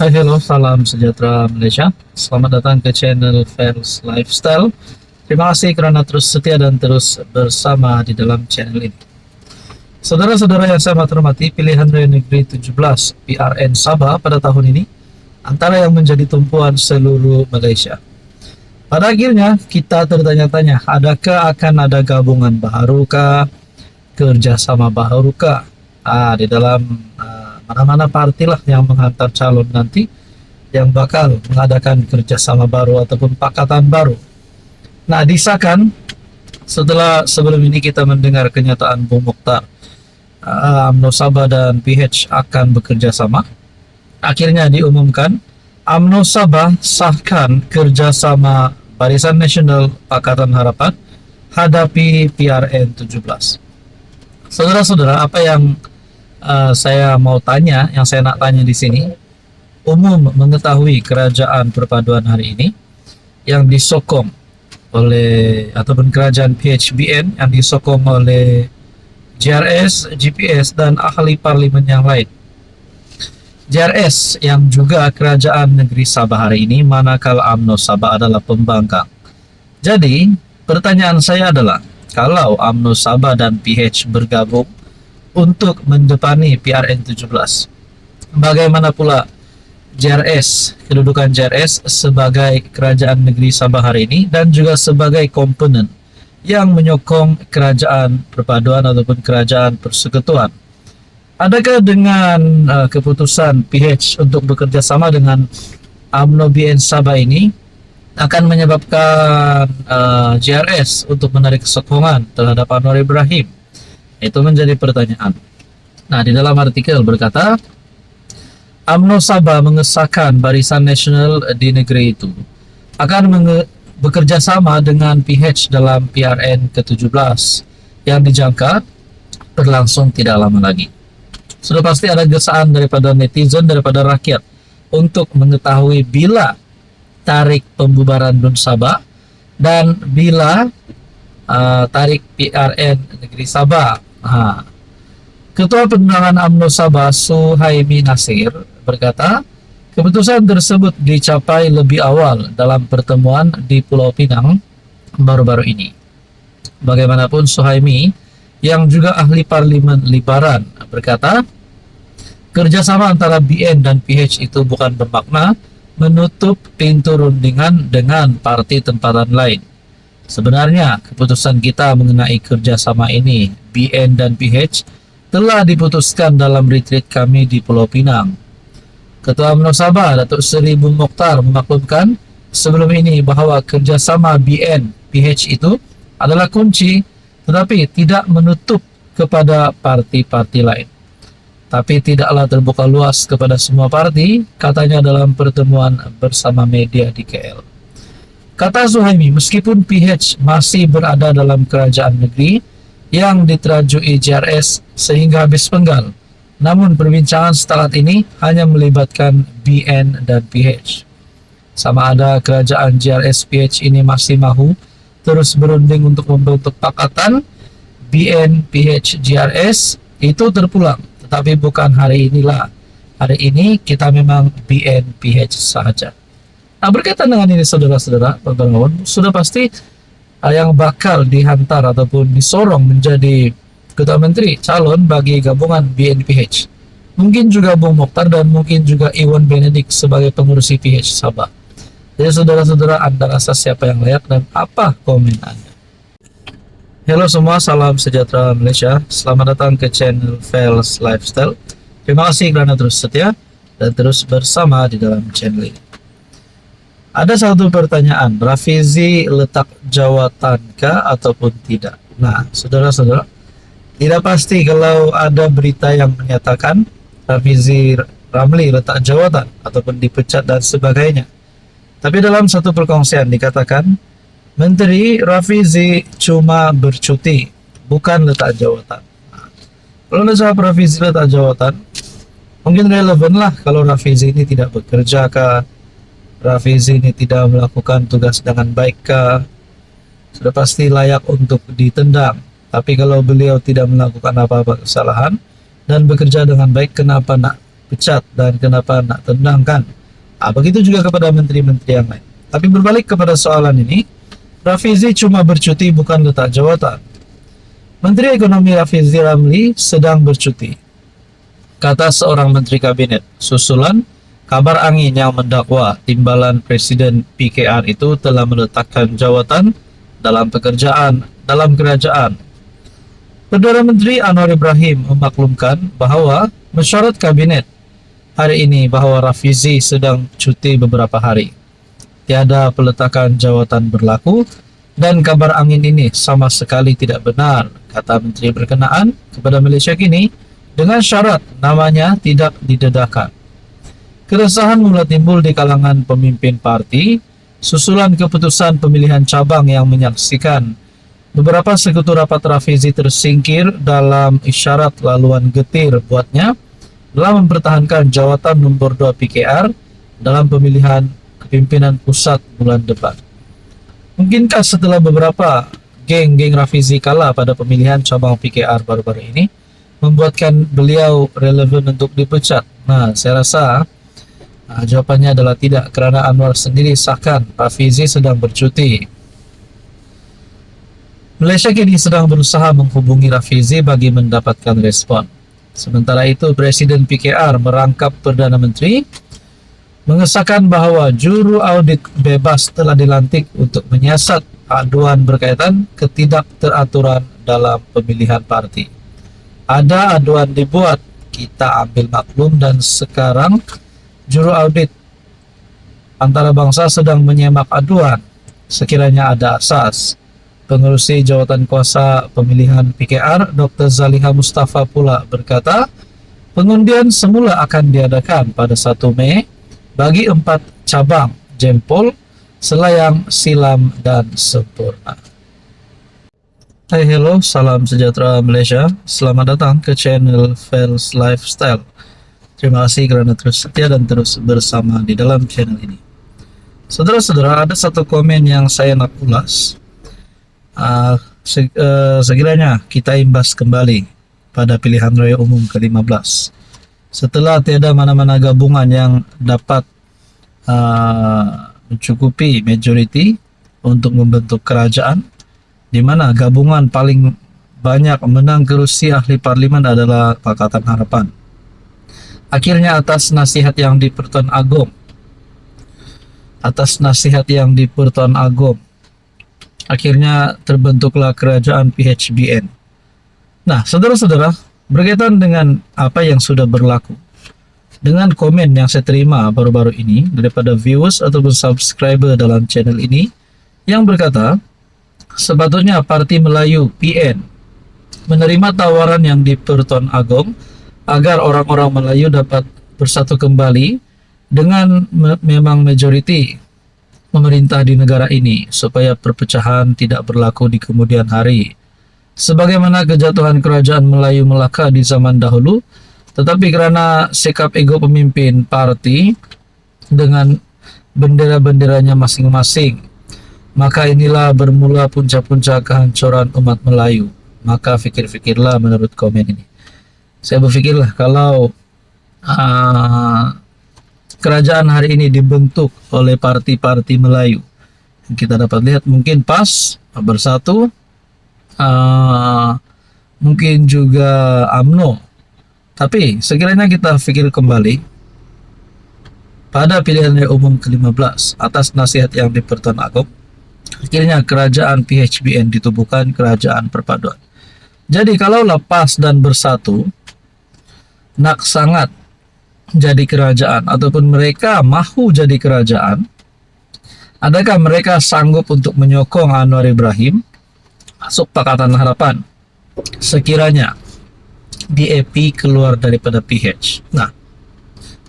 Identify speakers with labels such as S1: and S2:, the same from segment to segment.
S1: Hai, hello, salam sejahtera Malaysia. Selamat datang ke channel Fels Lifestyle. Terima kasih kerana terus setia dan terus bersama di dalam channel ini. Saudara-saudara yang saya hormati, pilihan Raya Negeri 17 PRN Sabah pada tahun ini antara yang menjadi tumpuan seluruh Malaysia. Pada akhirnya kita tertanya-tanya, adakah akan ada gabungan baharukah, kerjasama baharukah di dalam mana-mana partilah yang menghantar calon nanti yang bakal mengadakan kerjasama baru ataupun pakatan baru. Nah, disahkan setelah sebelum ini kita mendengar kenyataan Bung Mokhtar, UMNO Sabah dan PH akan bekerja sama. Akhirnya diumumkan UMNO Sabah sahkan kerjasama Barisan Nasional Pakatan Harapan hadapi PRN 17. Saudara-saudara, apa yang saya mau tanya, yang saya nak tanya di sini, umum mengetahui kerajaan perpaduan hari ini yang disokong oleh ataupun kerajaan PHBN yang disokong oleh JRS, GPS dan ahli parlimen yang lain. JRS yang juga kerajaan negeri Sabah hari ini, manakala UMNO Sabah adalah pembangkang. Jadi, pertanyaan saya adalah, kalau UMNO Sabah dan PH bergabung untuk mendepani PRN 17, bagaimana pula JRS, kedudukan JRS sebagai kerajaan negeri Sabah hari ini dan juga sebagai komponen yang menyokong kerajaan perpaduan ataupun kerajaan persekutuan? Adakah dengan keputusan PH untuk bekerja sama dengan UMNO BN Sabah ini akan menyebabkan JRS untuk menarik sokongan terhadap Anwar Ibrahim? Itu menjadi pertanyaan. Nah, di dalam artikel berkata, UMNO Sabah mengesahkan Barisan Nasional di negeri itu akan bekerja sama dengan PH dalam PRN ke-17 yang dijangka berlangsung tidak lama lagi. Sudah pasti ada gesaan daripada netizen, daripada rakyat untuk mengetahui bila tarik pembubaran DUN Sabah dan bila tarik PRN negeri Sabah. Ketua Penerangan UMNO Sabah Suhaimi Nasir berkata, keputusan tersebut dicapai lebih awal dalam pertemuan di Pulau Pinang baru-baru ini. Bagaimanapun, Suhaimi yang juga ahli parlimen Libaran berkata, kerjasama antara BN dan PH itu bukan bermakna menutup pintu rundingan dengan parti tempatan lain. Sebenarnya, keputusan kita mengenai kerjasama ini, BN dan PH, telah diputuskan dalam retreat kami di Pulau Pinang. Ketua UMNO Sabah, Datuk Seri Bung Mokhtar, memaklumkan sebelum ini bahawa kerjasama BN PH itu adalah kunci, tetapi tidak menutup kepada parti-parti lain. Tapi tidaklah terbuka luas kepada semua parti, katanya dalam pertemuan bersama media di KL. Kata Suhaimi, meskipun PH masih berada dalam kerajaan negeri yang diterajui JRS sehingga habis penggal, namun perbincangan start ini hanya melibatkan BN dan PH. Sama ada kerajaan JRS PH ini masih mahu terus berunding untuk membentuk pakatan BN PH JRS, itu terpulang. Tetapi bukan hari inilah. Hari ini kita memang BN PH sahaja. Nah, berkaitan dengan ini saudara-saudara, sudah pasti yang bakal dihantar ataupun disorong menjadi Ketua Menteri calon bagi gabungan BNPH mungkin juga Bung Mokhtar dan mungkin juga Iwan Benedik sebagai pengurusi PH Sabah. Jadi saudara-saudara, Anda rasa siapa yang layak dan apa komen Anda? Halo semua, salam sejahtera Malaysia. Selamat datang ke channel Fels Lifestyle. Terima kasih kerana terus setia dan terus bersama di dalam channel ini. Ada satu pertanyaan, Rafizi letak jawatankah ataupun tidak? Nah, saudara-saudara, tidak pasti kalau ada berita yang menyatakan Rafizi Ramli letak jawatan ataupun dipecat dan sebagainya. Tapi dalam satu perkongsian dikatakan, Menteri Rafizi cuma bercuti, bukan letak jawatan. Nah, kalau jawab Rafizi letak jawatan, mungkin relevan lah kalau Rafizi ini tidak bekerja kah, Rafizi ini tidak melakukan tugas dengan baik kah, sudah pasti layak untuk ditendang. Tapi kalau beliau tidak melakukan apa-apa kesalahan dan bekerja dengan baik, kenapa nak pecat dan kenapa nak tendangkan. Begitu juga kepada menteri-menteri yang lain. Tapi berbalik kepada soalan ini, Rafizi cuma bercuti bukan letak jawatan. Menteri Ekonomi Rafizi Ramli sedang bercuti, kata seorang menteri kabinet, susulan kabar angin yang mendakwa timbalan Presiden PKR itu telah meletakkan jawatan dalam kerajaan. Perdana Menteri Anwar Ibrahim memaklumkan bahawa mesyuarat kabinet hari ini bahawa Rafizi sedang cuti beberapa hari. Tiada peletakan jawatan berlaku dan kabar angin ini sama sekali tidak benar, kata menteri berkenaan kepada Malaysia Kini dengan syarat namanya tidak didedahkan. Keresahan mula timbul di kalangan pemimpin parti susulan keputusan pemilihan cabang yang menyaksikan beberapa sekutu rapat Rafizi tersingkir dalam isyarat laluan getir buatnya dalam mempertahankan jawatan nombor 2 PKR dalam pemilihan kepimpinan pusat bulan depan. Mungkinkah setelah beberapa geng-geng Rafizi kalah pada pemilihan cabang PKR baru-baru ini membuatkan beliau relevan untuk dipecat? Nah, saya rasa jawapannya adalah tidak, kerana Anwar sendiri sahkan Rafizi sedang bercuti. Malaysia Kini sedang berusaha menghubungi Rafizi bagi mendapatkan respon. Sementara itu, Presiden PKR merangkap Perdana Menteri mengesahkan bahawa juru audit bebas telah dilantik untuk menyiasat aduan berkaitan ketidakteraturan dalam pemilihan parti. Ada aduan dibuat, kita ambil maklum, dan sekarang juru audit antarabangsa sedang menyemak aduan. Sekiranya ada asas. Pengerusi jawatan kuasa pemilihan PKR Dr. Zaliha Mustafa pula berkata, pengundian semula akan diadakan pada 1 Mei bagi 4 cabang Jempol, Selayang, Silam dan Sempurna. Hai, hello, salam sejahtera Malaysia. Selamat datang ke channel Fels Lifestyle. Terima kasih kerana terus setia dan terus bersama di dalam channel ini. Saudara-saudara, ada satu komen yang saya nak ulas. Sekiranya kita imbas kembali pada pilihan raya umum ke-15, setelah tiada mana-mana gabungan yang dapat mencukupi majoriti untuk membentuk kerajaan, di mana gabungan paling banyak menang kerusi ahli parlimen adalah Pakatan Harapan. Akhirnya atas nasihat yang di Pertuan Agong, akhirnya terbentuklah kerajaan PHBN. Nah, saudara-saudara, berkaitan dengan apa yang sudah berlaku, dengan komen yang saya terima baru-baru ini daripada viewers ataupun subscriber dalam channel ini yang berkata, sepatutnya Parti Melayu PN menerima tawaran yang di Pertuan Agong agar orang-orang Melayu dapat bersatu kembali dengan memang majoriti memerintah di negara ini supaya perpecahan tidak berlaku di kemudian hari. Sebagaimana kejatuhan kerajaan Melayu Melaka di zaman dahulu, tetapi kerana sikap ego pemimpin parti dengan bendera-benderanya masing-masing, maka inilah bermula punca-punca kehancuran umat Melayu. Maka fikir-fikirlah menurut komen ini. Saya berfikirlah kalau kerajaan hari ini dibentuk oleh parti-parti Melayu, kita dapat lihat mungkin PAS bersatu, mungkin juga UMNO. Tapi sekiranya kita fikir kembali pada pilihan raya umum ke-15 atas nasihat yang di Pertuan Agong, akhirnya kerajaan PHBN ditubuhkan, kerajaan perpaduan. Jadi kalau PAS dan bersatu nak sangat jadi kerajaan ataupun mereka mahu jadi kerajaan, adakah mereka sanggup untuk menyokong Anwar Ibrahim masuk Pakatan Harapan sekiranya DAP keluar daripada PH? Nah,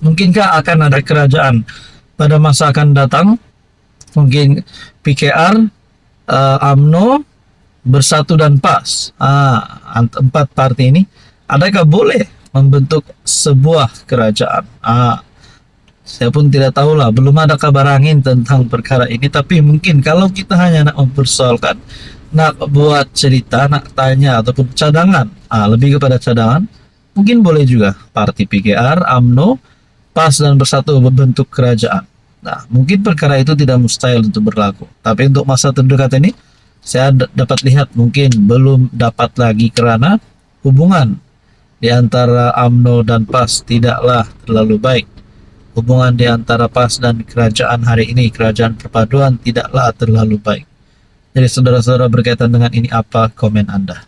S1: mungkinkah akan ada kerajaan pada masa akan datang? Mungkin PKR, UMNO, Bersatu dan PAS, empat parti ini, adakah boleh membentuk sebuah kerajaan? Saya pun tidak tahulah, belum ada kabar angin tentang perkara ini. Tapi mungkin kalau kita hanya nak mempersoalkan, nak buat cerita, nak tanya ataupun cadangan, lebih kepada cadangan, Mungkin boleh juga parti PKR, AMNO, PAS dan Bersatu membentuk kerajaan. Nah, mungkin perkara itu tidak mustahil untuk berlaku. Tapi untuk masa terdekat ini, saya dapat lihat mungkin belum dapat lagi karena hubungan di antara AMNO dan PAS tidaklah terlalu baik. Hubungan di antara PAS dan kerajaan hari ini, kerajaan perpaduan, tidaklah terlalu baik. Jadi saudara-saudara berkaitan dengan ini, apa komen Anda?